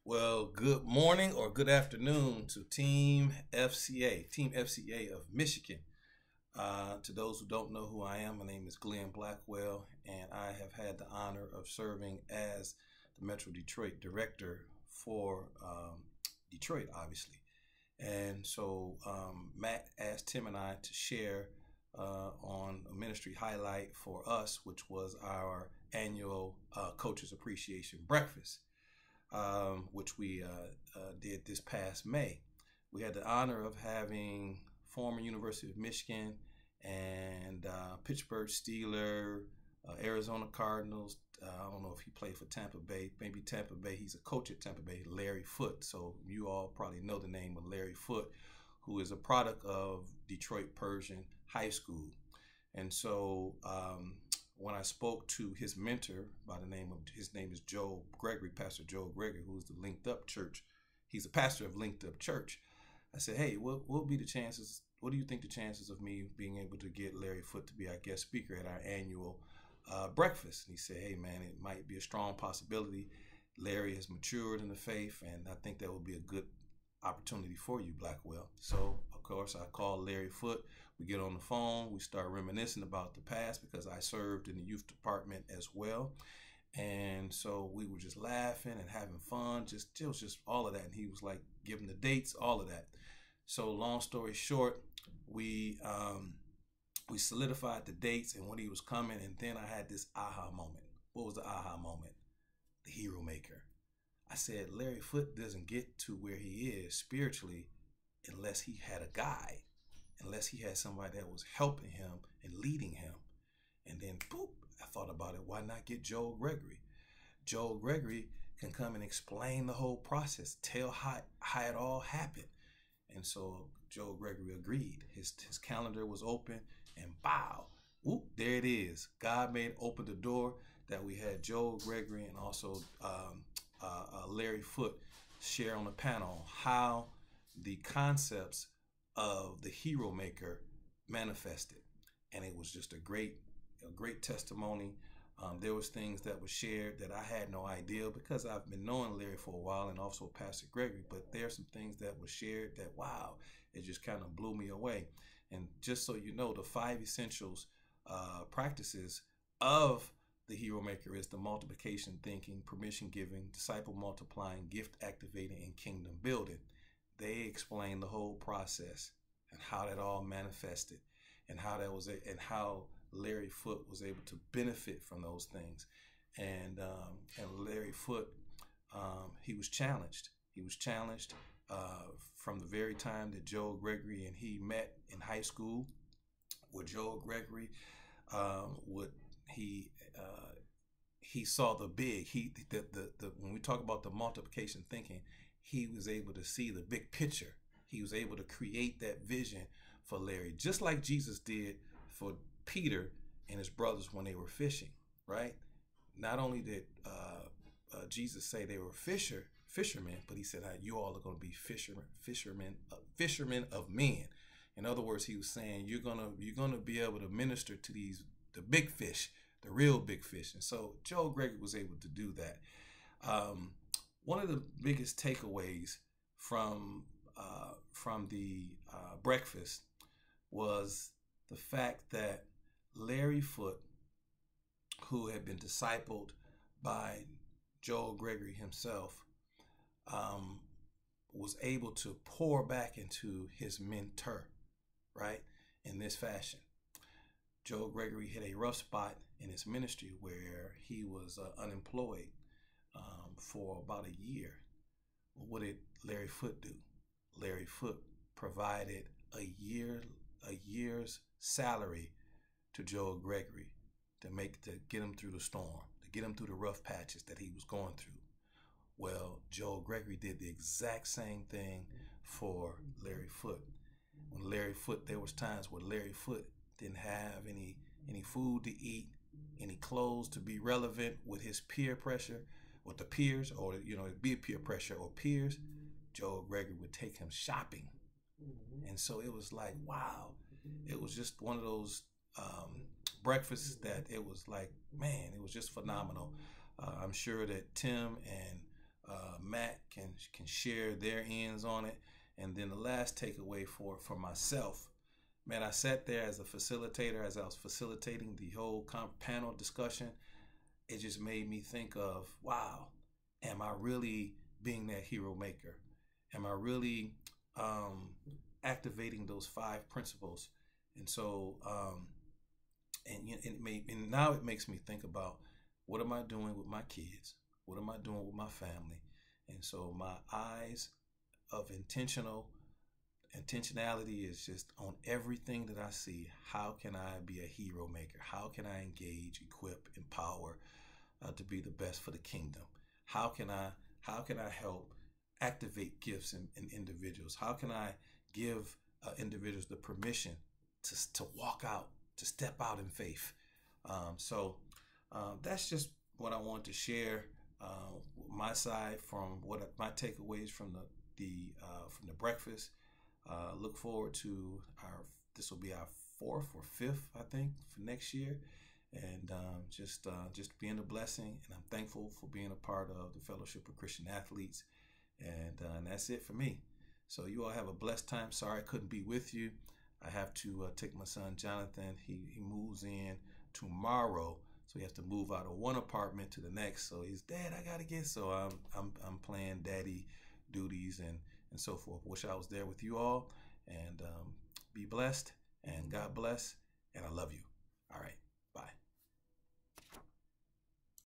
Well, good morning or good afternoon to Team FCA of Michigan. To those who don't know who I am, my name is Glenn Blackwell, and I have had the honor of serving as the Metro Detroit Director for Detroit, obviously. And so Matt asked Tim and I to share on a ministry highlight for us, which was our annual Coaches Appreciation Breakfast. Which we did this past May. We had the honor of having former University of Michigan and Pittsburgh Steelers, Arizona Cardinals. I don't know if he played for Tampa Bay, maybe Tampa Bay. He's a coach at Tampa Bay, Larry Foote. So you all probably know the name of Larry Foote, who is a product of Detroit Persian High School. And so when I spoke to his mentor by the name of, his name is Joe Gregory, Pastor Joe Gregory, who's the Linked Up Church. He's a pastor of Linked Up Church. I said, hey, what will be the chances? What do you think the chances of me being able to get Larry Foote to be our guest speaker at our annual breakfast? And he said, hey, man, it might be a strong possibility. Larry has matured in the faith, and I think that would be a good opportunity for you, Blackwell. So, of course, I called Larry Foote. We get on the phone. We start reminiscing about the past because I served in the youth department as well. And so we were just laughing and having fun. It was just all of that. And he was like giving the dates, all of that. So long story short, we solidified the dates and when he was coming. And then I had this aha moment. What was the aha moment? The Heromaker. I said, Larry Foote doesn't get to where he is spiritually unless he had a guide, unless he had somebody that was helping him and leading him. And then, boop, I thought about it. Why not get Joel Gregory? Joel Gregory can come and explain the whole process, tell how it all happened. And so Joel Gregory agreed. His calendar was open, and bow, whoop, there it is. God opened the door that we had Joel Gregory and also Larry Foote share on the panel how the concepts of the Heromaker manifested. And it was just a great testimony. There was things that were shared that I had no idea because I've been knowing Larry for a while and also Pastor Gregory, but there are some things that were shared that, wow, it just kind of blew me away. And just so you know, the 5 essentials practices of the Heromaker is the multiplication thinking, permission giving, disciple multiplying, gift activating, and kingdom building. They explain the whole process and how that all manifested and how that was and how Larry Foote was able to benefit from those things. And Larry Foote, he was challenged. He was challenged from the very time that Joel Gregory and he met in high school. With Joel Gregory, he saw the big. When we talk about the multiplication thinking, he was able to see the big picture. He was able to create that vision for Larry, just like Jesus did for Peter and his brothers when they were fishing, right? Not only did Jesus say they were fishermen, but he said, you all are going to be fishermen of men. In other words, he was saying, you're gonna be able to minister to the big fish, the real big fish. And so Joel Gregory was able to do that. One of the biggest takeaways from the breakfast was the fact that Larry Foote, who had been discipled by Joel Gregory himself, was able to pour back into his mentor, right, in this fashion. Joel Gregory hit a rough spot in his ministry where he was unemployed for about a year. Well, what did Larry Foote do? Larry Foote provided a year's salary to Joel Gregory to get him through the storm, to get him through the rough patches that he was going through. Well, Joel Gregory did the exact same thing for Larry Foote. When Larry Foote, there was times where Larry Foote didn't have any food to eat, any clothes to be relevant with his peer pressure, with the peers, or it'd be peer pressure or peers. Joel Gregory would take him shopping. And so it was like, wow, it was just one of those breakfasts that it was like, man, it was just phenomenal. I'm sure that Tim and Matt can share their ends on it. And then the last takeaway for myself, man, I sat there as a facilitator, as I was facilitating the whole panel discussion. It just made me think of, wow, am I really being that hero maker? Am I really activating those 5 principles? And so, and now it makes me think about, what am I doing with my kids? What am I doing with my family? And so my eyes of intentionality is just on everything that I see. How can I be a hero maker? How can I engage, equip, empower to be the best for the kingdom? How can I help activate gifts in individuals? How can I give individuals the permission to walk out, to step out in faith? So that's just what I want to share. My side from my takeaways from the breakfast. Look forward to this will be our 4th or 5th, I think, for next year, and just being a blessing. And I'm thankful for being a part of the Fellowship of Christian Athletes, and that's it for me. So you all have a blessed time. Sorry I couldn't be with you. I have to take my son Jonathan. He moves in tomorrow. So he has to move out of one apartment to the next. So he's, Dad, I gotta get. So I'm playing daddy duties and so forth. Wish I was there with you all. And be blessed, and God bless, and I love you. All right.